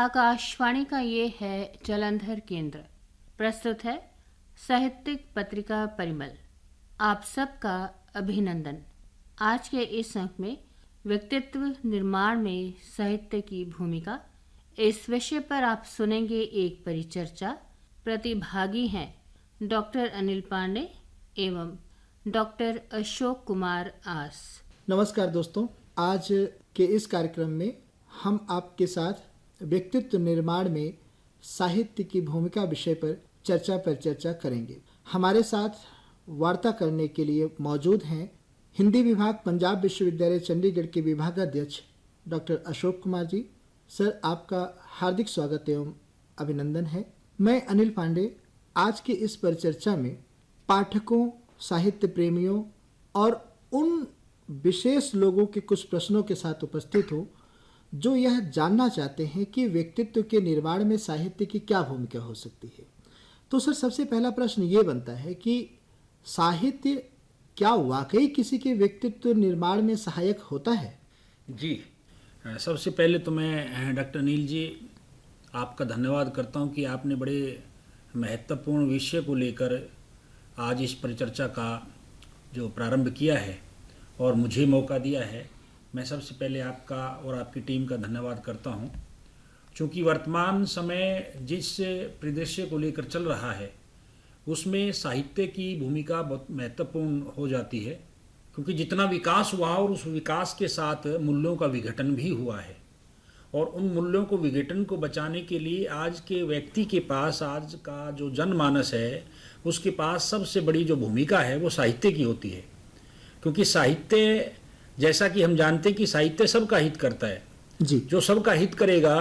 आकाशवाणी का ये है जलंधर केंद्र। प्रस्तुत है साहित्यिक पत्रिका परिमल। आप सबका अभिनंदन। आज के इस अंक में व्यक्तित्व निर्माण में साहित्य की भूमिका, इस विषय पर आप सुनेंगे एक परिचर्चा। प्रतिभागी हैं डॉक्टर अनिल पांडे एवं डॉक्टर अशोक कुमार आस। नमस्कार दोस्तों, आज के इस कार्यक्रम में हम आपके साथ व्यक्तित्व निर्माण में साहित्य की भूमिका विषय पर चर्चा करेंगे। हमारे साथ वार्ता करने के लिए मौजूद हैं हिंदी विभाग, पंजाब विश्वविद्यालय चंडीगढ़ के विभागाध्यक्ष डॉक्टर अशोक कुमार जी। सर, आपका हार्दिक स्वागत एवं अभिनंदन है। मैं अनिल पांडे आज के इस परिचर्चा में पाठकों, साहित्य प्रेमियों और उन विशेष लोगों के कुछ प्रश्नों के साथ उपस्थित हूँ जो यह जानना चाहते हैं कि व्यक्तित्व के निर्माण में साहित्य की क्या भूमिका हो सकती है। तो सर, सबसे पहला प्रश्न ये बनता है कि साहित्य क्या वाकई किसी के व्यक्तित्व निर्माण में सहायक होता है? जी, सबसे पहले तो मैं डॉक्टर अनिल जी आपका धन्यवाद करता हूँ कि आपने बड़े महत्वपूर्ण विषय को लेकर आज इस परिचर्चा का जो प्रारंभ किया है और मुझे मौका दिया है। मैं सबसे पहले आपका और आपकी टीम का धन्यवाद करता हूं। चूँकि वर्तमान समय जिस परिदृश्य को लेकर चल रहा है उसमें साहित्य की भूमिका बहुत महत्वपूर्ण हो जाती है, क्योंकि जितना विकास हुआ और उस विकास के साथ मूल्यों का विघटन भी हुआ है, और उन मूल्यों को विघटन को बचाने के लिए आज के व्यक्ति के पास, आज का जो जनमानस है उसके पास सबसे बड़ी जो भूमिका है वो साहित्य की होती है। क्योंकि साहित्य, जैसा कि हम जानते हैं कि साहित्य सबका हित करता है जी। जो सबका हित करेगा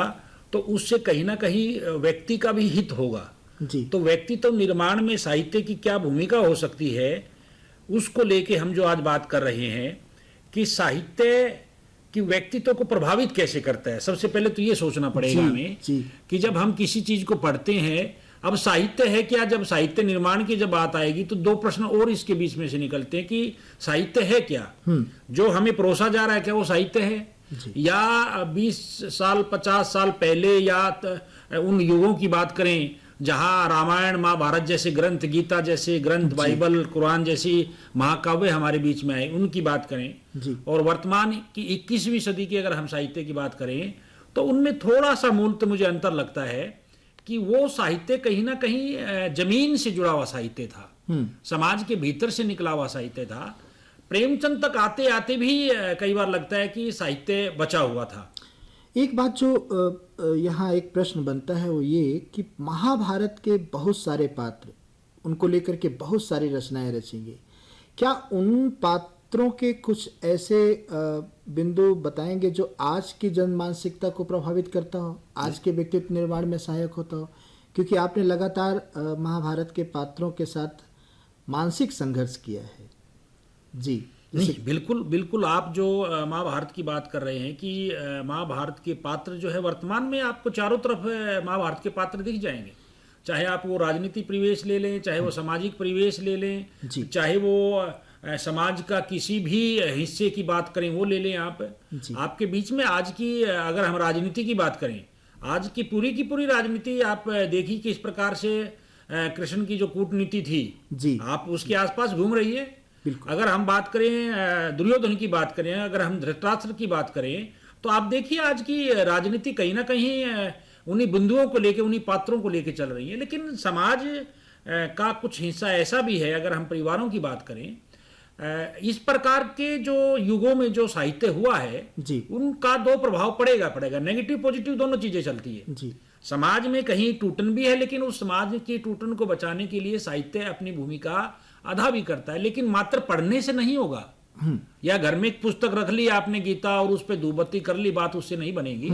तो उससे कहीं ना कहीं व्यक्ति का भी हित होगा जी। तो व्यक्तित्व निर्माण में साहित्य की क्या भूमिका हो सकती है, उसको लेके हम जो आज बात कर रहे हैं कि साहित्य कि व्यक्तित्व को प्रभावित कैसे करता है। सबसे पहले तो ये सोचना पड़ेगा हमें कि जब हम किसी चीज को पढ़ते हैं, अब साहित्य है क्या, जब साहित्य निर्माण की जब बात आएगी तो दो प्रश्न और इसके बीच में से निकलते हैं कि साहित्य है क्या, जो हमें परोसा जा रहा है क्या वो साहित्य है, या 20 साल 50 साल पहले या उन युगों की बात करें जहां रामायण, महाभारत जैसे ग्रंथ, गीता जैसे ग्रंथ, बाइबल, कुरान जैसी महाकाव्य हमारे बीच में आए, उनकी बात करें। और वर्तमान की 21वीं सदी की अगर हम साहित्य की बात करें तो उनमें थोड़ा सा मूलतः मुझे अंतर लगता है कि वो साहित्य कहीं ना कहीं जमीन से जुड़ा हुआ साहित्य था, समाज के भीतर से निकला हुआ साहित्य था। प्रेमचंद तक आते आते भी कई बार लगता है कि साहित्य बचा हुआ था। एक बात जो यहाँ एक प्रश्न बनता है वो ये कि महाभारत के बहुत सारे पात्र, उनको लेकर के बहुत सारी रचनाएं रची गई, क्या उन पात्रों के कुछ ऐसे बिंदु बताएंगे जो आज की जन मानसिकता को प्रभावित करता हो, आज के व्यक्तित्व निर्माण में सहायक होता हो? क्योंकि आपने लगातार महाभारत के पात्रों के साथ मानसिक संघर्ष किया है। जी नहीं, बिल्कुल बिल्कुल। आप जो महाभारत की बात कर रहे हैं कि महाभारत के पात्र जो है वर्तमान में आपको चारों तरफ महाभारत के पात्र दिख जाएंगे, चाहे आप वो राजनीति परिवेश ले लें, चाहे वो सामाजिक परिवेश ले लें, चाहे वो समाज का किसी भी हिस्से की बात करें वो ले लें आप। आपके बीच में आज की अगर हम राजनीति की बात करें, आज की पूरी राजनीति आप देखिए किस प्रकार से कृष्ण की जो कूटनीति थी आप उसके आसपास घूम रही है। अगर हम बात करें दुर्योधन की बात करें, अगर हम धृतराष्ट्र की बात करें, तो आप देखिए आज की राजनीति कहीं ना कहीं उन्हीं बिंदुओं को लेके, उन्हीं पात्रों को लेके चल रही है। लेकिन समाज का कुछ हिस्सा ऐसा भी है, अगर हम परिवारों की बात करें, इस प्रकार के जो युगों में जो साहित्य हुआ है उनका दो प्रभाव पड़ेगा। नेगेटिव पॉजिटिव दोनों चीजें चलती है। समाज में कहीं टूटन भी है, लेकिन उस समाज की टूटन को बचाने के लिए साहित्य अपनी भूमिका अदा भी करता है। लेकिन मात्र पढ़ने से नहीं होगा, या घर में एक पुस्तक रख ली आपने गीता और उस पर धूपबत्ती कर ली, बात उससे नहीं बनेगी।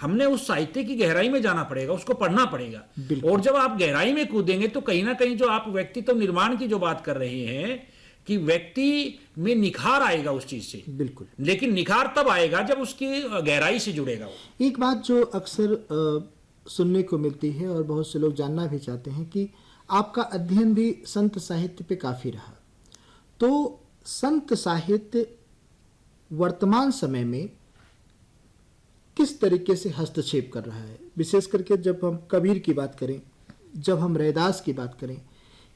हमने उस साहित्य की गहराई में जाना पड़ेगा, उसको पढ़ना पड़ेगा। और जब आप गहराई में कूदेंगे तो कहीं ना कहीं जो आप व्यक्तित्व निर्माण की जो बात कर रहे हैं कि व्यक्ति में निखार आएगा उस चीज से। बिल्कुल। लेकिन निखार तब आएगा जब उसकी गहराई से जुड़ेगा वो। एक बात जो अक्सर सुनने को मिलती है और बहुत से लोग जानना भी चाहते हैं कि आपका अध्ययन भी संत साहित्य पे काफी रहा, तो संत साहित्य वर्तमान समय में किस तरीके से हस्तक्षेप कर रहा है, विशेष करके जब हम कबीर की बात करें, जब हम रैदास की बात करें,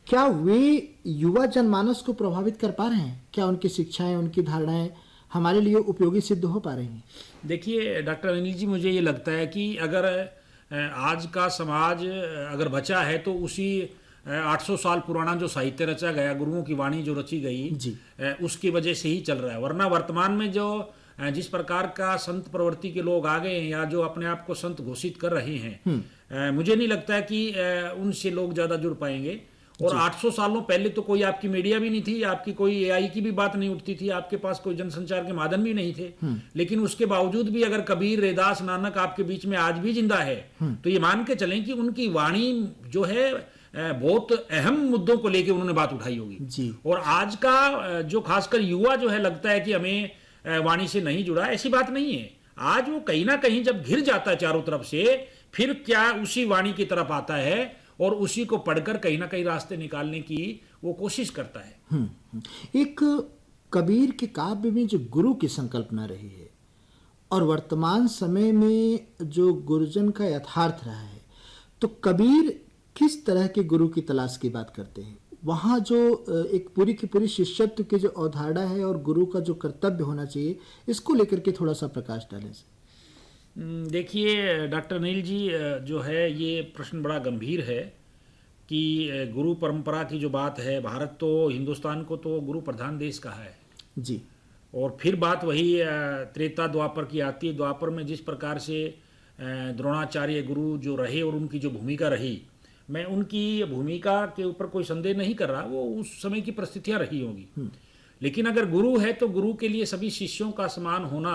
क्या वे युवा जनमानस को प्रभावित कर पा रहे हैं? क्या उनकी शिक्षाएं, उनकी धारणाएं हमारे लिए उपयोगी सिद्ध हो पा रही हैं? देखिए डॉक्टर अनिल जी, मुझे ये लगता है कि अगर आज का समाज अगर बचा है तो उसी 800 साल पुराना जो साहित्य रचा गया, गुरुओं की वाणी जो रची गई जी। उसकी वजह से ही चल रहा है। वरना वर्तमान में जो जिस प्रकार का संत प्रवृत्ति के लोग आ गए हैं या जो अपने आप को संत घोषित कर रहे हैं, मुझे नहीं लगता है कि उनसे लोग ज़्यादा जुड़ पाएंगे। और 800 सालों पहले तो कोई आपकी मीडिया भी नहीं थी, आपकी कोई एआई की भी बात नहीं उठती थी, आपके पास कोई जनसंचार के माध्यम भी नहीं थे। लेकिन उसके बावजूद भी अगर कबीर, रैदास, नानक आपके बीच में आज भी जिंदा है तो ये मान के चलें कि उनकी वाणी जो है बहुत अहम मुद्दों को लेकर उन्होंने बात उठाई होगी जी। और आज का जो खासकर युवा जो है, लगता है कि हमें वाणी से नहीं जुड़ा, ऐसी बात नहीं है। आज वो कहीं ना कहीं जब घिर जाता है चारों तरफ से, फिर क्या उसी वाणी की तरफ आता है और उसी को पढ़कर कहीं ना कहीं रास्ते निकालने की वो कोशिश करता है। एक कबीर के काव्य में जो गुरु की संकल्पना रही है और वर्तमान समय में जो गुरुजन का यथार्थ रहा है, तो कबीर किस तरह के गुरु की तलाश की बात करते हैं? वहाँ जो एक पूरी की पूरी शिष्यत्व की जो अवधारणा है और गुरु का जो कर्तव्य होना चाहिए, इसको लेकर के थोड़ा सा प्रकाश डालें। देखिए डॉक्टर अनिल जी, जो है ये प्रश्न बड़ा गंभीर है कि गुरु परंपरा की जो बात है, भारत तो, हिंदुस्तान को तो गुरु प्रधान देश कहा है जी। और फिर बात वही त्रेता द्वापर की आती है। द्वापर में जिस प्रकार से द्रोणाचार्य गुरु जो रहे और उनकी जो भूमिका रही, मैं उनकी भूमिका के ऊपर कोई संदेह नहीं कर रहा, वो उस समय की परिस्थितियां रही होगी। लेकिन अगर गुरु है तो गुरु के लिए सभी शिष्यों का समान होना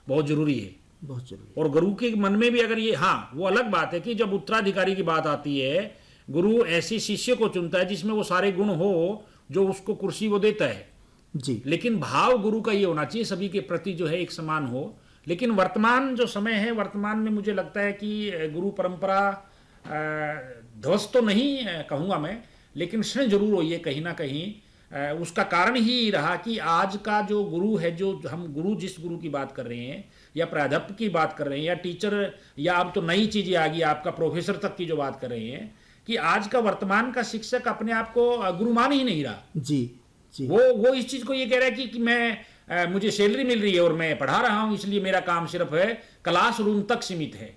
बहुत जरूरी है, बहुत जरूरी। और गुरु के मन में भी अगर ये, हाँ वो अलग बात है कि जब उत्तराधिकारी की बात आती है, गुरु ऐसे शिष्य को चुनता है जिसमें वो सारे गुण हो जो उसको कुर्सी वो देता है जी। लेकिन भाव गुरु का ये होना चाहिए सभी के प्रति जो है एक समान हो। लेकिन वर्तमान जो समय है, वर्तमान में मुझे लगता है कि गुरु परंपरा ध्वस्त तो नहीं कहूँगा मैं, लेकिन क्षण जरूर हुई है कहीं ना कहीं। उसका कारण ही रहा कि आज का जो गुरु है, जो हम गुरु जिस गुरु की बात कर रहे हैं या प्राध्यापक की बात कर रहे हैं या टीचर, या अब तो नई चीज़ें आ गई आपका प्रोफेसर तक की जो बात कर रहे हैं, कि आज का वर्तमान का शिक्षक अपने आप को गुरु मान ही नहीं रहा। जी जी। वो इस चीज़ को ये कह रहा है कि मैं मुझे सैलरी मिल रही है और मैं पढ़ा रहा हूँ, इसलिए मेरा काम सिर्फ है क्लासरूम तक सीमित है।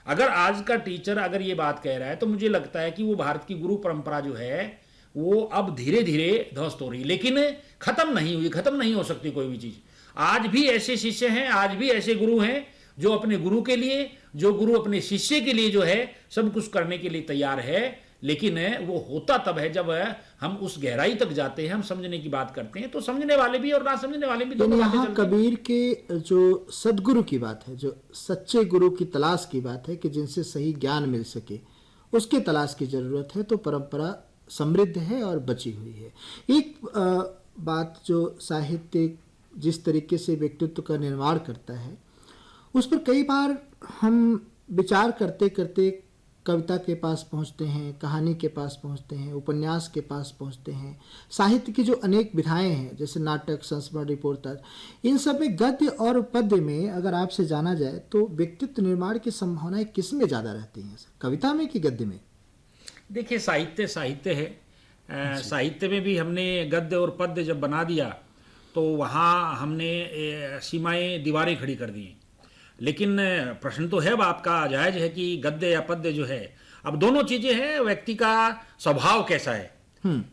अगर आज का टीचर अगर ये बात कह रहा है तो मुझे लगता है कि वो भारत की गुरु परंपरा जो है वो अब धीरे धीरे ध्वस्त हो रही है, लेकिन खत्म नहीं हुई, खत्म नहीं हो सकती कोई भी चीज़। आज भी ऐसे शिष्य हैं, आज भी ऐसे गुरु हैं जो अपने गुरु के लिए, जो गुरु अपने शिष्य के लिए जो है सब कुछ करने के लिए तैयार है। लेकिन वो होता तब है जब हम उस गहराई तक जाते हैं, हम समझने की बात करते हैं, तो समझने वाले भी और ना समझने वाले भी दोनों बातें चलती हैं। कबीर के जो सदगुरु की बात है, जो सच्चे गुरु की तलाश की बात है कि जिनसे सही ज्ञान मिल सके, उसकी तलाश की जरूरत है। तो परंपरा समृद्ध है और बची हुई है। एक बात जो साहित्य जिस तरीके से व्यक्तित्व का निर्माण करता है, उस पर कई बार हम विचार करते करते कविता के पास पहुंचते हैं, कहानी के पास पहुंचते हैं, उपन्यास के पास पहुंचते हैं। साहित्य की जो अनेक विधाएं हैं, जैसे नाटक, संस्मरण, रिपोर्टर, इन सब में गद्य और पद्य में अगर आपसे जाना जाए तो व्यक्तित्व निर्माण की संभावनाएं किस में ज़्यादा रहती हैं, कविता में कि गद्य में? देखिए साहित्य साहित्य है। साहित्य में भी हमने गद्य और पद्य जब बना दिया तो वहाँ हमने सीमाएं, दीवारें खड़ी कर दी। लेकिन प्रश्न तो है अब आपका जायज है कि गद्य या पद्य जो है, अब दोनों चीजें हैं, व्यक्ति का स्वभाव कैसा है।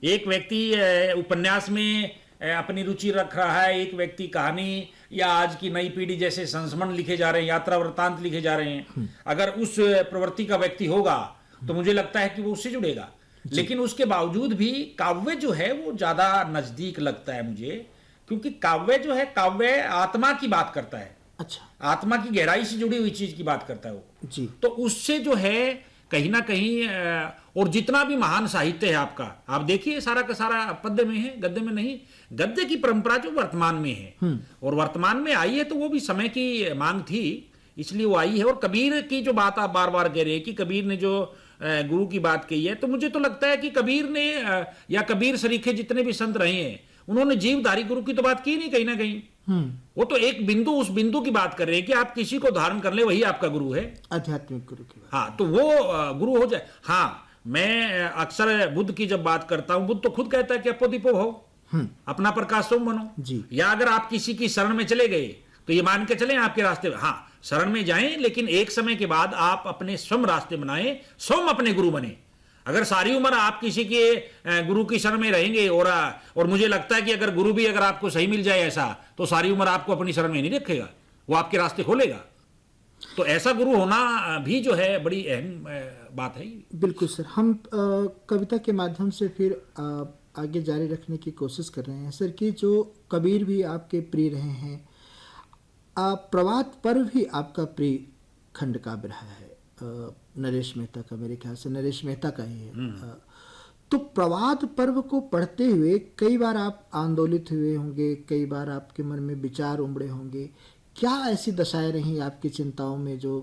एक व्यक्ति उपन्यास में अपनी रुचि रख रहा है, एक व्यक्ति कहानी या आज की नई पीढ़ी जैसे संस्मरण लिखे जा रहे हैं, यात्रा वृत्तांत लिखे जा रहे हैं। अगर उस प्रवृत्ति का व्यक्ति होगा तो मुझे लगता है कि वो उससे जुड़ेगा। लेकिन उसके बावजूद भी काव्य जो है वो ज्यादा नजदीक लगता है मुझे, क्योंकि काव्य जो है, काव्य आत्मा की बात करता है। अच्छा, आत्मा की गहराई से जुड़ी हुई चीज की बात करता है वो जी। तो उससे जो है कहीं ना कहीं, और जितना भी महान साहित्य है आपका, आप देखिए सारा का सारा पद्य में है, गद्य में नहीं। गद्य की परंपरा जो वर्तमान में है और वर्तमान में आई है तो वो भी समय की मांग थी, इसलिए वो आई है। और कबीर की जो बात आप बार बार कह रहे हैं कि कबीर ने जो गुरु की बात कही है, तो मुझे तो लगता है कि कबीर ने या कबीर सरीखे जितने भी संत रहे हैं उन्होंने जीवधारी गुरु की तो बात की नहीं कहीं ना कहीं। वो तो एक बिंदु, उस बिंदु की बात कर रहे हैं कि आप किसी को धारण कर ले, वही आपका गुरु है, आध्यात्मिक गुरु की बात। हाँ, तो वो गुरु हो जाए। हाँ, मैं अक्सर बुद्ध की जब बात करता हूं, बुद्ध तो खुद कहता है कि अपो दीपो भव, अपना प्रकाश तुम बनो जी। या अगर आप किसी की शरण में चले गए तो ये मान के चलें आपके रास्ते, हाँ शरण में जाएं, लेकिन एक समय के बाद आप अपने स्वयं रास्ते बनाएं, स्वयं अपने गुरु बने। अगर सारी उम्र आप किसी के गुरु की शरण में रहेंगे और मुझे लगता है कि अगर गुरु भी अगर आपको सही मिल जाए ऐसा, तो सारी उम्र आपको अपनी शरण में नहीं रखेगा, वो आपके रास्ते खोलेगा। तो ऐसा गुरु होना भी जो है बड़ी अहम बात है। बिल्कुल सर, हम कविता के माध्यम से फिर आगे जारी रखने की कोशिश कर रहे हैं सर कि जो कबीर भी आपके प्रिय रहे हैं, प्रभात पर्व भी आपका प्रिय खंड काव्य रहा है, नरेश मेहता का, मेरे ख्याल से नरेश मेहता का ही है। तो प्रभात पर्व को पढ़ते हुए कई बार आप आंदोलित हुए होंगे, कई बार आपके मन में विचार उमड़े होंगे। क्या ऐसी दशाएं रहीं आपकी चिंताओं में जो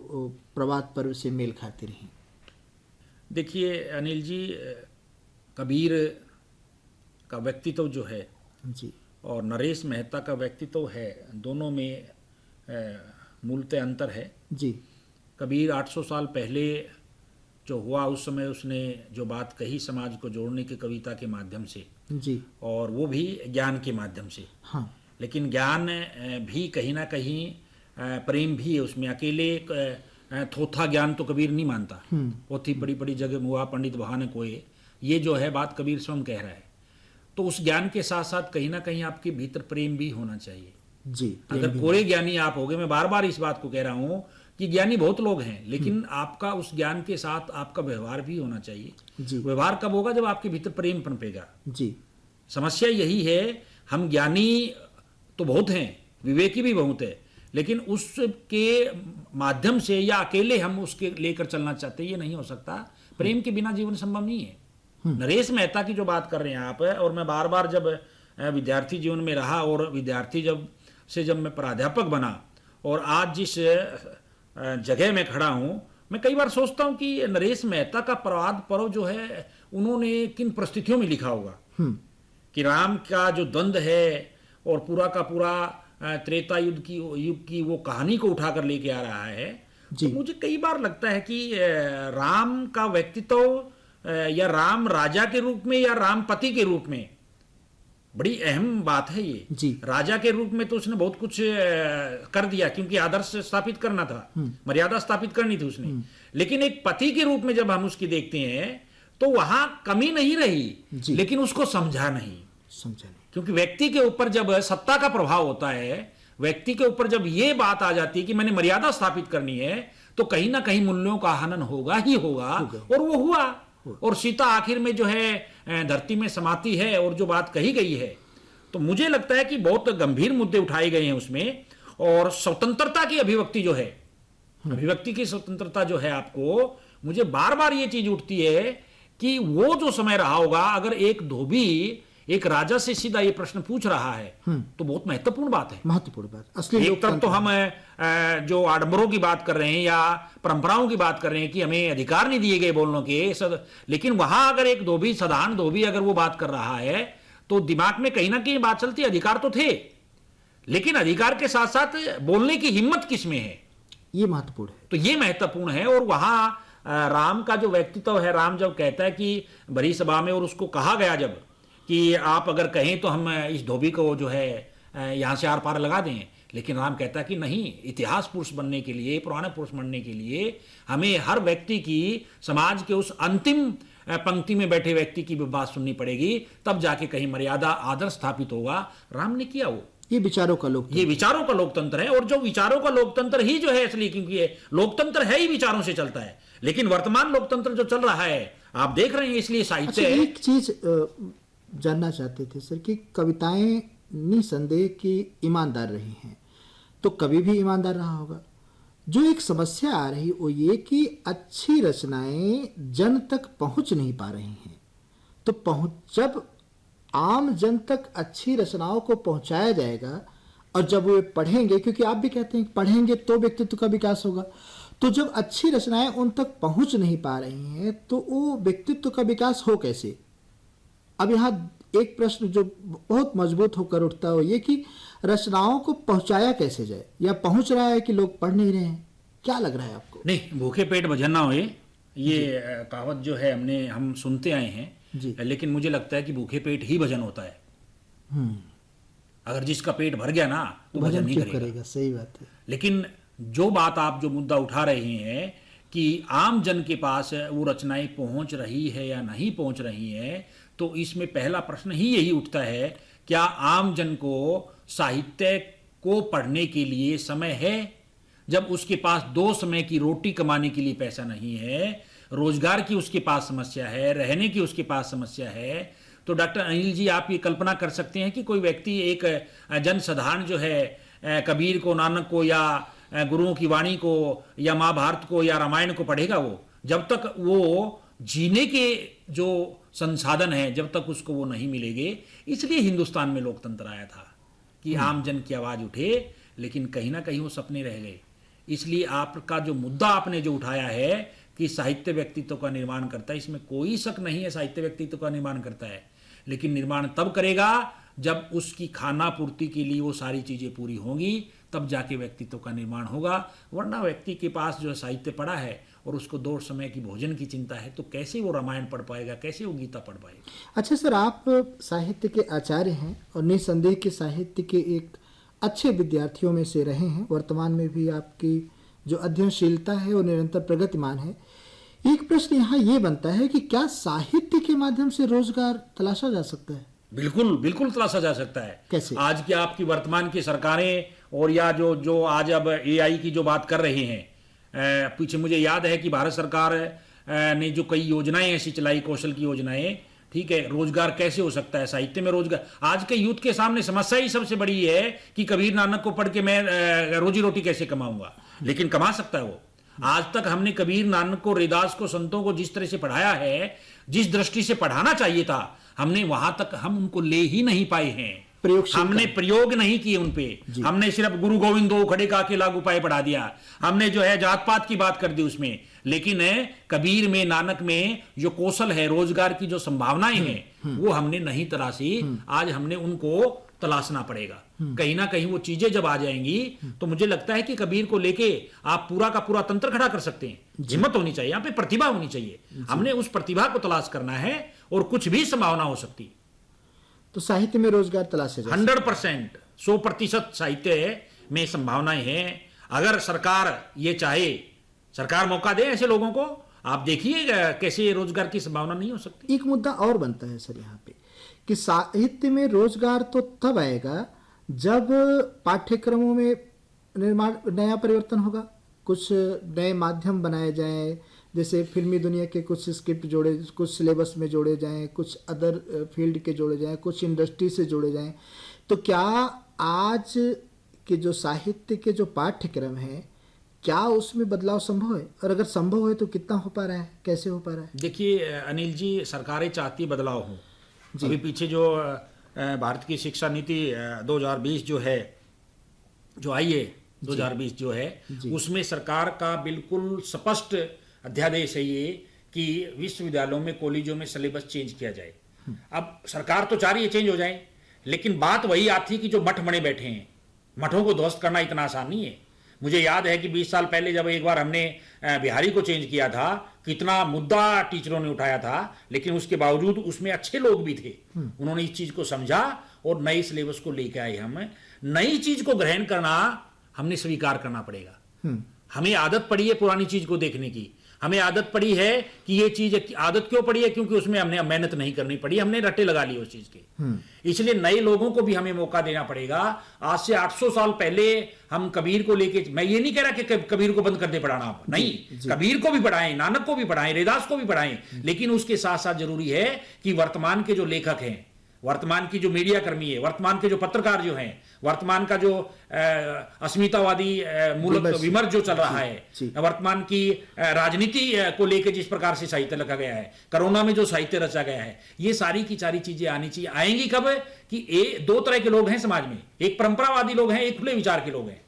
प्रभात पर्व से मेल खाती रहीं? देखिए अनिल जी, कबीर का व्यक्तित्व जो है जी और नरेश मेहता का व्यक्तित्व है, दोनों में मूलतः अंतर है जी। कबीर 800 साल पहले जो हुआ, उस समय उसने जो बात कही समाज को जोड़ने की कविता के माध्यम से जी, और वो भी ज्ञान के माध्यम से। हाँ, लेकिन ज्ञान भी कहीं ना कहीं प्रेम भी है उसमें। अकेले थोथा ज्ञान तो कबीर नहीं मानता। पोथी बड़ी बड़ी जगह मुआ पंडित बहाने कोए, ये जो है बात कबीर स्वयं कह रहा है। तो उस ज्ञान के साथ साथ कहीं ना कहीं आपके भीतर प्रेम भी होना चाहिए जी। अगर कोरे ज्ञानी आप होगे, मैं बार बार इस बात को कह रहा हूं कि ज्ञानी बहुत लोग हैं, लेकिन आपका उस ज्ञान के साथ आपका व्यवहार भी होना चाहिए जी। व्यवहार कब होगा? जब आपके भीतर प्रेम पनपेगा जी। समस्या यही है, हम ज्ञानी तो बहुत हैं, विवेकी भी बहुत है, लेकिन उसके माध्यम से या अकेले हम उसके लेकर चलना चाहते हैं, ये नहीं हो सकता। प्रेम के बिना जीवन संभव नहीं है। नरेश मेहता की जो बात कर रहे हैं आप, और मैं बार बार जब विद्यार्थी जीवन में रहा और विद्यार्थी जब मैं प्राध्यापक बना और आज जिस जगह में खड़ा हूं, मैं कई बार सोचता हूं कि नरेश मेहता का प्रभात पर्व जो है उन्होंने किन परिस्थितियों में लिखा होगा कि राम का जो द्वंद्व है और पूरा का पूरा त्रेता युग की वो कहानी को उठाकर लेके आ रहा है। तो मुझे कई बार लगता है कि राम का व्यक्तित्व या राम राजा के रूप में या राम पति के रूप में बड़ी अहम बात है ये जी। राजा के रूप में तो उसने बहुत कुछ कर दिया, क्योंकि आदर्श स्थापित करना था, मर्यादा स्थापित करनी थी उसने। लेकिन एक पति के रूप में जब हम उसकी देखते हैं तो वहां कमी नहीं रही, लेकिन उसको समझा नहीं, क्योंकि व्यक्ति के ऊपर जब सत्ता का प्रभाव होता है, व्यक्ति के ऊपर जब ये बात आ जाती है कि मैंने मर्यादा स्थापित करनी है, तो कहीं ना कहीं मूल्यों का हनन होगा ही होगा। और वो हुआ, और सीता आखिर में जो है धरती में समाती है और जो बात कही गई है। तो मुझे लगता है कि बहुत गंभीर मुद्दे उठाए गए हैं उसमें। और स्वतंत्रता की अभिव्यक्ति जो है, अभिव्यक्ति की स्वतंत्रता जो है, आपको मुझे बार बार ये चीज उठती है कि वो जो समय रहा होगा, अगर एक धोबी एक राजा से सीधा ये प्रश्न पूछ रहा है तो बहुत महत्वपूर्ण बात है। महत्वपूर्ण बात। असली एक तरफ तो हम जो आडंबरों की बात कर रहे हैं या परंपराओं की बात कर रहे हैं कि हमें अधिकार नहीं दिए गए बोलने के, लेकिन वहां अगर एक धोबी, साधारण धोबी अगर वो बात कर रहा है तो दिमाग में कहीं ना कहीं बात चलती है, अधिकार तो थे, लेकिन अधिकार के साथ साथ बोलने की हिम्मत किसमें है, ये महत्वपूर्ण है। तो ये महत्वपूर्ण है। और वहां राम का जो व्यक्तित्व है, राम जब कहता है कि भरी सभा में, और उसको कहा गया जब कि आप अगर कहें तो हम इस धोबी को जो है यहां से आर पार लगा दें, लेकिन राम कहता है कि नहीं, इतिहास पुरुष बनने के लिए, पुराने पुरुष बनने के लिए हमें हर व्यक्ति की, समाज के उस अंतिम पंक्ति में बैठे व्यक्ति की भी बात सुननी पड़ेगी, तब जाके कहीं मर्यादा, आदर स्थापित होगा। राम ने किया वो। ये विचारों का लोकतंत्र, ये विचारों का लोकतंत्र है। और जो विचारों का लोकतंत्र ही जो है असली, क्योंकि ये लोकतंत्र है ही विचारों से चलता है। लेकिन वर्तमान लोकतंत्र जो चल रहा है आप देख रहे हैं, इसलिए साहित्य एक चीज जानना चाहते थे सर कि कविताएं निसंदेह की ईमानदार रही हैं, तो कवि भी ईमानदार रहा होगा। जो एक समस्या आ रही वो ये कि अच्छी रचनाएं जन तक पहुंच नहीं पा रही हैं। तो जब आम जन तक अच्छी रचनाओं को पहुंचाया जाएगा और जब वे पढ़ेंगे, क्योंकि आप भी कहते हैं पढ़ेंगे तो व्यक्तित्व का विकास होगा, तो जब अच्छी रचनाएं उन तक पहुंच नहीं पा रही हैं तो वो व्यक्तित्व का विकास हो कैसे? अब यहाँ एक प्रश्न जो बहुत मजबूत होकर उठता है वो ये कि रचनाओं को पहुंचाया कैसे जाए, या पहुंच रहा है कि लोग पढ़ नहीं रहे हैं, क्या लग रहा है आपको? नहीं, भूखे पेट भजन ना होए, ये कहावत जो है हम सुनते आए हैं जी। लेकिन मुझे लगता है कि भूखे पेट ही भजन होता है। अगर जिसका पेट भर गया ना तो भजन नहीं क्यों करेगा। सही बात है। लेकिन जो बात आप जो मुद्दा उठा रहे हैं कि आम जन के पास वो रचनाएं पहुंच रही है या नहीं पहुंच रही है, तो इसमें पहला प्रश्न ही यही उठता है, क्या आम जन को साहित्य को पढ़ने के लिए समय है? जब उसके पास 2 समय की रोटी कमाने के लिए पैसा नहीं है, रोजगार की उसके पास समस्या है, रहने की उसके पास समस्या है, तो डॉक्टर अनिल जी आप ये कल्पना कर सकते हैं कि कोई व्यक्ति एक जनसाधारण जो है कबीर को, नानक को या गुरुओं की वाणी को या महाभारत को या रामायण को पढ़ेगा? वो जब तक वो जीने के जो संसाधन है जब तक उसको वो नहीं मिलेंगे। इसलिए हिंदुस्तान में लोकतंत्र आया था कि आम जन की आवाज उठे, लेकिन कहीं ना कहीं वो सपने रह गए। इसलिए आपका जो मुद्दा आपने जो उठाया है कि साहित्य व्यक्तित्व का निर्माण करता है, इसमें कोई शक नहीं है, साहित्य व्यक्तित्व का निर्माण करता है, लेकिन निर्माण तब करेगा जब उसकी खाना पूर्ति के लिए वो सारी चीजें पूरी होंगी, तब जाके व्यक्तित्व का निर्माण होगा। वरना व्यक्ति के पास जो साहित्य पढ़ा है और उसको 2 समय की भोजन की चिंता है, तो कैसे वो रामायण पढ़ पाएगा, कैसे वो गीता पढ़ पाएगा? अच्छा सर, आप साहित्य के आचार्य हैं और निसंदेह के साहित्य के एक अच्छे विद्यार्थियों में से रहे हैं। वर्तमान में भी आपकी जो अध्ययनशीलता है वो निरंतर प्रगतिमान है। एक प्रश्न यहाँ ये बनता है कि क्या साहित्य के माध्यम से रोजगार तलाशा जा सकता है? बिल्कुल बिल्कुल तलाशा जा सकता है। कैसे? आज की आपकी वर्तमान की सरकारें और या जो आज अब AI की जो बात कर रहे हैं, पीछे मुझे याद है कि भारत सरकार ने जो कई योजनाएं ऐसी चलाई, कौशल की योजनाएं, ठीक है, रोजगार कैसे हो सकता है साहित्य में रोजगार? आज के यूथ के सामने समस्या ही सबसे बड़ी है कि कबीर नानक को पढ़ के मैं रोजी रोटी कैसे कमाऊंगा, लेकिन कमा सकता है वो। आज तक हमने कबीर नानक को, रैदास को, संतों को जिस तरह से पढ़ाया है, जिस दृष्टि से पढ़ाना चाहिए था, हमने वहां तक हम उनको ले ही नहीं पाए हैं। हमने प्रयोग नहीं किए उन पे। हमने सिर्फ गुरु गोविंद दो खड़े का के लागू पाए पढ़ा दिया। हमने जो है जात पात की बात कर दी उसमें, लेकिन कबीर में, नानक में जो कौशल है, रोजगार की जो संभावनाएं हैं, वो हमने नहीं तलाशी। आज हमने उनको तलाशना पड़ेगा। कहीं ना कहीं वो चीजें जब आ जाएंगी तो मुझे लगता है कि कबीर को लेके आप पूरा का पूरा तंत्र खड़ा कर सकते हैं। हिम्मत होनी चाहिए, यहाँ पे प्रतिभा होनी चाहिए। हमने उस प्रतिभा को तलाश करना है और कुछ भी संभावना हो सकती है। तो साहित्य में रोजगार तलाशे 100%, 100% साहित्य में संभावनाएं हैं। अगर सरकार ये चाहे, सरकार मौका दे ऐसे लोगों को, आप देखिए कैसे रोजगार की संभावना नहीं हो सकती। एक मुद्दा और बनता है सर यहाँ पे कि साहित्य में रोजगार तो तब आएगा जब पाठ्यक्रमों में नया परिवर्तन होगा, कुछ नए माध्यम बनाए जाएं, जैसे फिल्मी दुनिया के कुछ स्क्रिप्ट जोड़े, कुछ सिलेबस में जोड़े जाएं, कुछ अदर फील्ड के जोड़े जाएं, कुछ इंडस्ट्री से जोड़े जाएं। तो क्या आज के जो साहित्य के जो पाठ्यक्रम हैं, क्या उसमें बदलाव संभव है? और अगर संभव है तो कितना हो पा रहा है, कैसे हो पा रहा है? देखिए अनिल जी, सरकारें चाहती बदलाव हो। अभी पीछे जो भारत की शिक्षा नीति 2020 जो है, जो आई है 2020 जो है, उसमें सरकार का बिल्कुल स्पष्ट अध्यादेश है ये कि विश्वविद्यालयों में, कॉलेजों में सिलेबस चेंज किया जाए। अब सरकार तो चाह रही है चेंज हो जाए, लेकिन बात वही आती कि जो मठ बने बैठे हैं, मठों को ध्वस्त करना इतना आसान नहीं है। मुझे याद है कि 20 साल पहले जब एक बार हमने बिहारी को चेंज किया था, कितना मुद्दा टीचरों ने उठाया था, लेकिन उसके बावजूद उसमें अच्छे लोग भी थे। उन्होंने इस चीज को समझा और नई सिलेबस को लेके आए। हम नई चीज को ग्रहण करना, हमने स्वीकार करना पड़ेगा। हमें आदत पड़ी है पुरानी चीज को देखने की। हमें आदत पड़ी है कि ये चीज, आदत क्यों पड़ी है? क्योंकि उसमें हमने मेहनत नहीं करनी पड़ी, हमने रट्टे लगा लिए उस चीज के। इसलिए नए लोगों को भी हमें मौका देना पड़ेगा। आज से 800 साल पहले हम कबीर को लेके, मैं ये नहीं कह रहा कि कबीर को बंद कर दे पढ़ाना, नहीं, कबीर को भी पढ़ाएं, नानक को भी पढ़ाएं, रैदास को भी पढ़ाएं, लेकिन उसके साथ साथ जरूरी है कि वर्तमान के जो लेखक हैं, वर्तमान की जो मीडिया कर्मी है, वर्तमान के जो पत्रकार जो हैं, वर्तमान का जो अस्मितावादी मूलक विमर्श जो चल रहा है, वर्तमान की राजनीति को लेकर जिस प्रकार से साहित्य लिखा गया है, कोरोना में जो साहित्य रचा गया है, ये सारी की सारी चीजें आनी चाहिए। आएंगी कब? कि 2 तरह के लोग हैं समाज में, एक परंपरावादी लोग हैं, एक खुले विचार के लोग हैं।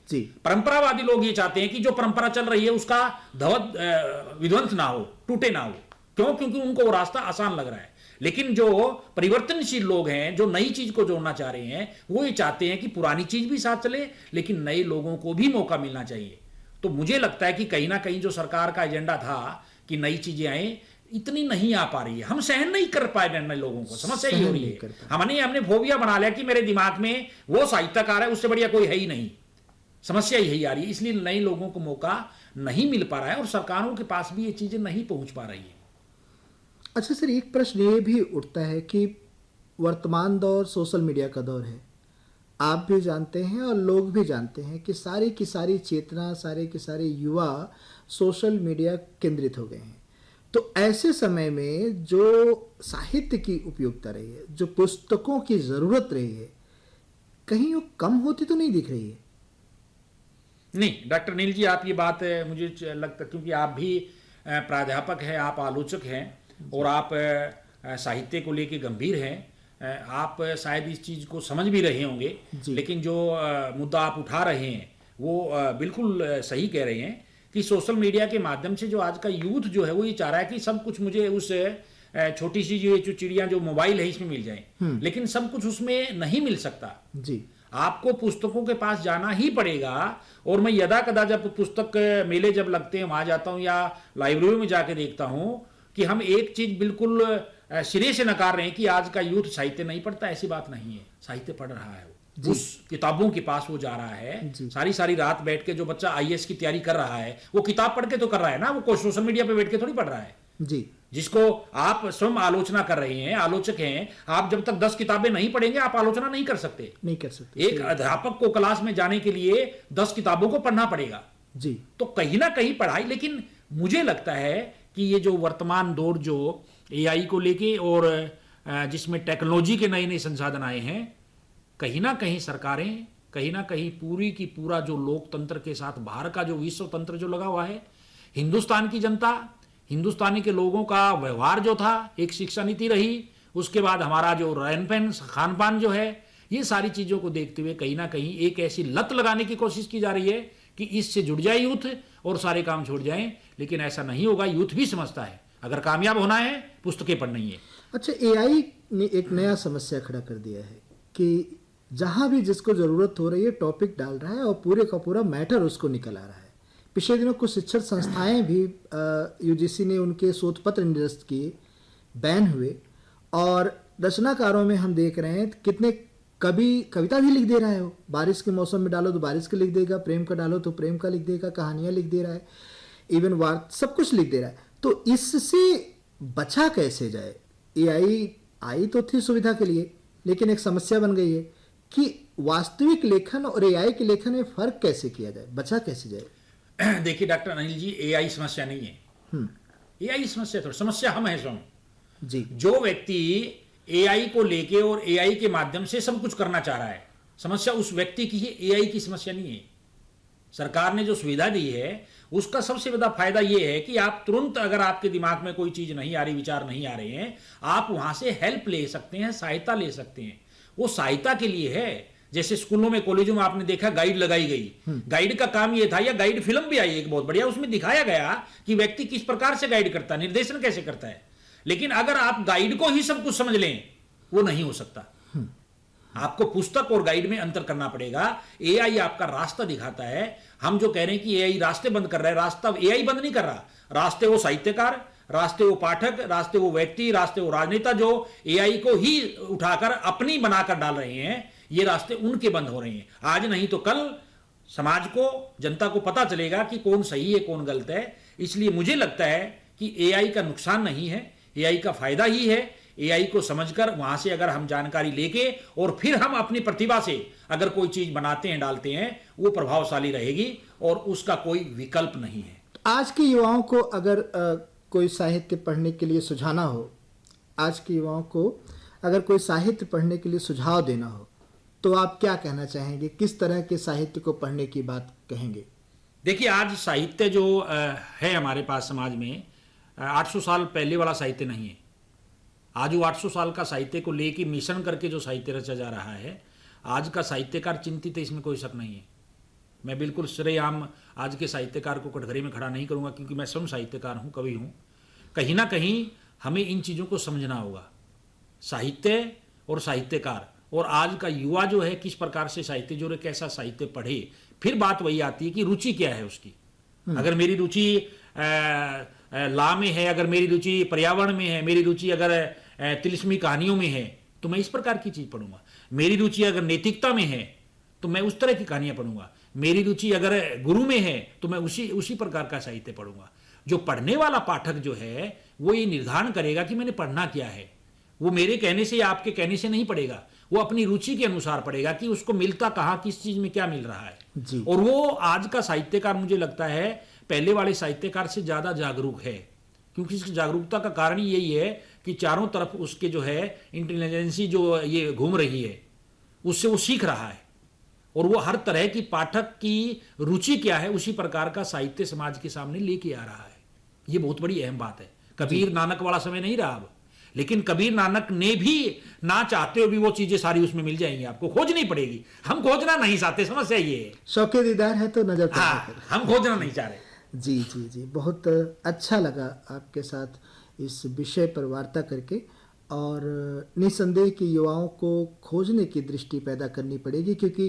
परंपरावादी लोग ये चाहते हैं कि जो परंपरा चल रही है उसका विध्वंस ना हो, टूटे ना हो। क्यों? क्योंकि उनको वो रास्ता आसान लग रहा है। लेकिन जो परिवर्तनशील लोग हैं, जो नई चीज को जोड़ना चाह रहे हैं, वो ये चाहते हैं कि पुरानी चीज भी साथ चले, लेकिन नए लोगों को भी मौका मिलना चाहिए। तो मुझे लगता है कि कहीं ना कहीं जो सरकार का एजेंडा था कि नई चीजें आए, इतनी नहीं आ पा रही है। हम सहन नहीं कर पाए नए लोगों को, समस्या ही हो रही है। हमने फोबिया बना लिया कि मेरे दिमाग में वो साहित्यकार है, उससे बढ़िया कोई है ही नहीं। समस्या यही आ रही है, इसलिए नए लोगों को मौका नहीं मिल पा रहा है और सरकारों के पास भी ये चीजें नहीं पहुंच पा रही है। अच्छा सर, एक प्रश्न ये भी उठता है कि वर्तमान दौर सोशल मीडिया का दौर है। आप भी जानते हैं और लोग भी जानते हैं कि सारी की सारी चेतना, सारे के सारे युवा सोशल मीडिया केंद्रित हो गए हैं। तो ऐसे समय में जो साहित्य की उपयोगिता रही है, जो पुस्तकों की ज़रूरत रही है, कहीं वो कम होती तो नहीं दिख रही है? नहीं डॉक्टर नील जी, आप ये बात मुझे लगता, क्योंकि आप भी प्राध्यापक हैं, आप आलोचक हैं और आप साहित्य को लेके गंभीर हैं, आप शायद इस चीज़ को समझ भी रहे होंगे। लेकिन जो मुद्दा आप उठा रहे हैं वो बिल्कुल सही कह रहे हैं कि सोशल मीडिया के माध्यम से जो आज का यूथ जो है वो ये चाह रहा है कि सब कुछ मुझे उस छोटी सी जो चिड़िया जो मोबाइल है इसमें मिल जाए, लेकिन सब कुछ उसमें नहीं मिल सकता जी। आपको पुस्तकों के पास जाना ही पड़ेगा। और मैं यदा कदा जब पुस्तक मेले जब लगते हैं वहां जाता हूं या लाइब्रेरी में जाके देखता हूं कि हम एक चीज बिल्कुल सिरे से नकार रहे हैं कि आज का यूथ साहित्य नहीं पढ़ता। ऐसी बात नहीं है, साहित्य पढ़ रहा है, उस किताबों के पास वो जा रहा है। सारी सारी रात बैठ के जो बच्चा आईएएस की तैयारी कर रहा है वो किताब पढ़ के तो कर रहा है ना, वो कोई सोशल मीडिया पे बैठ के थोड़ी पढ़ रहा है जी। जिसको आप स्वयं आलोचना कर रहे हैं, आलोचक हैं, आप जब तक 10 किताबें नहीं पढ़ेंगे आप आलोचना नहीं कर सकते। एक अध्यापक को क्लास में जाने के लिए 10 किताबों को पढ़ना पड़ेगा जी। तो कहीं ना कहीं पढ़ाई, लेकिन मुझे लगता है कि ये जो वर्तमान दौर जो एआई को लेके और जिसमें टेक्नोलॉजी के नए नए संसाधन आए हैं, कहीं ना कहीं सरकारें, कहीं ना कहीं पूरी की पूरा जो लोकतंत्र के साथ बाहर का जो विश्व तंत्र जो लगा हुआ है, हिंदुस्तान की जनता, हिंदुस्तानी के लोगों का व्यवहार जो था, एक शिक्षा नीति रही, उसके बाद हमारा जो रहन सहन खान पान जो है, ये सारी चीजों को देखते हुए कहीं ना कहीं एक ऐसी लत लगाने की कोशिश की जा रही है कि इससे जुड़ जाए यूथ और सारे काम छोड़ जाएं। लेकिन ऐसा नहीं होगा। यूथ भी समझता है अगर कामयाब होना है पुस्तकें पढ़नी है। अच्छा, एआई ने एक नया समस्या खड़ा कर दिया है कि जहां भी जिसको जरूरत हो रही है टॉपिक डाल रहा है और पूरे का पूरा मैटर उसको निकल आ रहा है। पिछले दिनों कुछ शिक्षण संस्थाएं भी यूजीसी ने उनके शोध पत्र निरस्त किए, बैन हुए, और रचनाकारों में हम देख रहे हैं कितने कविता भी लिख दे रहा है। वो बारिश के मौसम में डालो तो बारिश का लिख देगा, प्रेम का डालो तो प्रेम का लिख देगा, कहानियां लिख दे रहा है, इवन वार सब कुछ लिख दे रहा है। तो इससे बचा कैसे जाए? एआई आई तो थी सुविधा के लिए, लेकिन एक समस्या बन गई है कि वास्तविक लेखन और एआई के लेखन में फर्क कैसे किया जाए, बचा कैसे जाए? देखिए डॉक्टर अनिल जी, एआई समस्या नहीं है। एआई समस्या थोड़ी, समस्या हम हैं स्वयं जी। जो व्यक्ति एआई को लेके और एआई के माध्यम से सब कुछ करना चाह रहा है, समस्या उस व्यक्ति की है, एआई की समस्या नहीं है। सरकार ने जो सुविधा दी है उसका सबसे बड़ा फायदा यह है कि आप तुरंत, अगर आपके दिमाग में कोई चीज नहीं आ रही, विचार नहीं आ रहे हैं, आप वहां से हेल्प ले सकते हैं, सहायता ले सकते हैं। वो सहायता के लिए है। जैसे स्कूलों में, कॉलेजों में आपने देखा गाइड लगाई गई। गाइड का काम यह था, या गाइड फिल्म भी आई एक बहुत बढ़िया, उसमें दिखाया गया कि व्यक्ति किस प्रकार से गाइड करता है, निर्देशन कैसे करता है। लेकिन अगर आप गाइड को ही सब कुछ समझ लें, वो नहीं हो सकता। आपको पुस्तक और गाइड में अंतर करना पड़ेगा। एआई आपका रास्ता दिखाता है। हम जो कह रहे हैं कि एआई रास्ते बंद कर रहा है, रास्ता एआई बंद नहीं कर रहा। रास्ते वो साहित्यकार, रास्ते वो पाठक, रास्ते वो व्यक्ति, रास्ते वो राजनेता जो एआई को ही उठाकर अपनी बनाकर डाल रहे हैं, ये रास्ते उनके बंद हो रहे हैं। आज नहीं तो कल समाज को, जनता को पता चलेगा कि कौन सही है कौन गलत है। इसलिए मुझे लगता है कि एआई का नुकसान नहीं है, एआई का फायदा ही है। एआई को समझकर वहां से अगर हम जानकारी लेके और फिर हम अपनी प्रतिभा से अगर कोई चीज बनाते हैं, डालते हैं, वो प्रभावशाली रहेगी और उसका कोई विकल्प नहीं है। आज के युवाओं को अगर कोई साहित्य पढ़ने के लिए सुझाना हो, आज के युवाओं को अगर कोई साहित्य पढ़ने के लिए सुझाव देना हो, तो आप क्या कहना चाहेंगे? किस तरह के साहित्य को पढ़ने की बात कहेंगे? देखिए, आज साहित्य जो है हमारे पास समाज में 800 साल पहले वाला साहित्य नहीं है। आज वो 800 साल का साहित्य को लेके मिशन करके जो साहित्य रचा जा रहा है, आज का साहित्यकार चिंतित है, इसमें कोई शक नहीं है। मैं बिल्कुल श्रेयाम आज के साहित्यकार को कटघरे में खड़ा नहीं करूंगा, क्योंकि मैं स्वयं साहित्यकार हूं, कवि हूं। कहीं ना कहीं हमें इन चीज़ों को समझना होगा। साहित्य और साहित्यकार, और आज का युवा जो है किस प्रकार से साहित्य जो है, कैसा साहित्य पढ़े। फिर बात वही आती है कि रुचि क्या है उसकी। अगर मेरी रुचि ला में है, अगर मेरी रुचि पर्यावरण में है, मेरी रुचि अगर तिलिस्मी कहानियों में है, तो मैं इस प्रकार की चीज पढ़ूंगा। मेरी रुचि अगर नैतिकता में है तो मैं उस तरह की कहानियां पढ़ूंगा। मेरी रुचि अगर गुरु में है तो मैं उसी प्रकार का साहित्य पढ़ूंगा। जो पढ़ने वाला पाठक जो है वो ये निर्धारण करेगा कि मैंने पढ़ना क्या है। वो मेरे कहने से या आपके कहने से नहीं पढ़ेगा, वो अपनी रुचि के अनुसार पढ़ेगा कि उसको मिलता कहाँ, किस चीज में क्या मिल रहा है जी। और वो आज का साहित्यकार मुझे लगता है पहले वाले साहित्यकार से ज्यादा जागरूक है, क्योंकि इसकी जागरूकता का कारण यही है कि चारों तरफ उसके जो है इंटेलिजेंसी जो ये घूम रही है, उससे वो सीख रहा है और वो हर तरह की पाठक की रुचि क्या है उसी प्रकार का साहित्य समाज के सामने लेके आ रहा है। ये बहुत बड़ी अहम बात है। कबीर नानक वाला समय नहीं रहा अब, लेकिन कबीर नानक ने भी ना चाहते हो भी वो चीजें सारी उसमें मिल जाएंगी, आपको खोजनी पड़ेगी। हम खोजना नहीं चाहते, समस्या ये है। शौके दीदार है तो नजर पैदा हाँ, करे। हम खोजना नहीं चाह रहे। जी जी जी, बहुत अच्छा लगा आपके साथ इस विषय पर वार्ता करके। और निसंदेह कि युवाओं को खोजने की दृष्टि पैदा करनी पड़ेगी, क्योंकि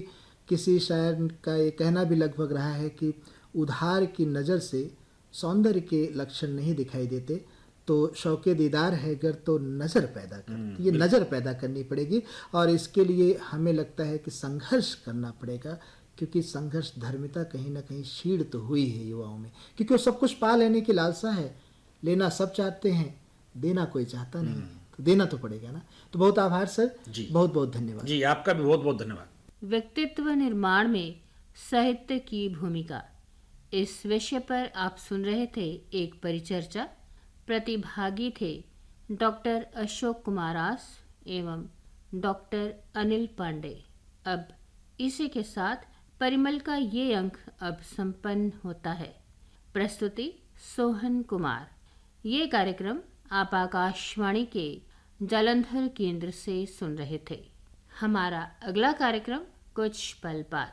किसी शायर का ये कहना भी लगभग रहा है कि उधार की नज़र से सौंदर्य के लक्षण नहीं दिखाई देते, तो शौके दीदार है अगर तो नज़र पैदा करती, ये नज़र पैदा करनी पड़ेगी। और इसके लिए हमें लगता है कि संघर्ष करना पड़ेगा, क्योंकि संघर्ष धर्मिता कहीं ना कहीं क्षीण तो हुई है युवाओं में, क्योंकि वो सब कुछ पा लेने की लालसा है। लेना सब चाहते हैं, देना कोई चाहता नहीं, तो देना तो पड़ेगा ना। तो बहुत आभार सर जी, बहुत बहुत धन्यवाद जी, आपका भी बहुत बहुत धन्यवाद। व्यक्तित्व निर्माण में साहित्य की भूमिका, इस विषय पर आप सुन रहे थे एक परिचर्चा। प्रतिभागी थे डॉक्टर अशोक कुमार आस एवं डॉक्टर अनिल पांडे। अब इसी के साथ परिमल का ये अंक अब संपन्न होता है। प्रस्तुति सोहन कुमार। ये कार्यक्रम आप आकाशवाणी के जालंधर केंद्र से सुन रहे थे। हमारा अगला कार्यक्रम कुछ पल बाद।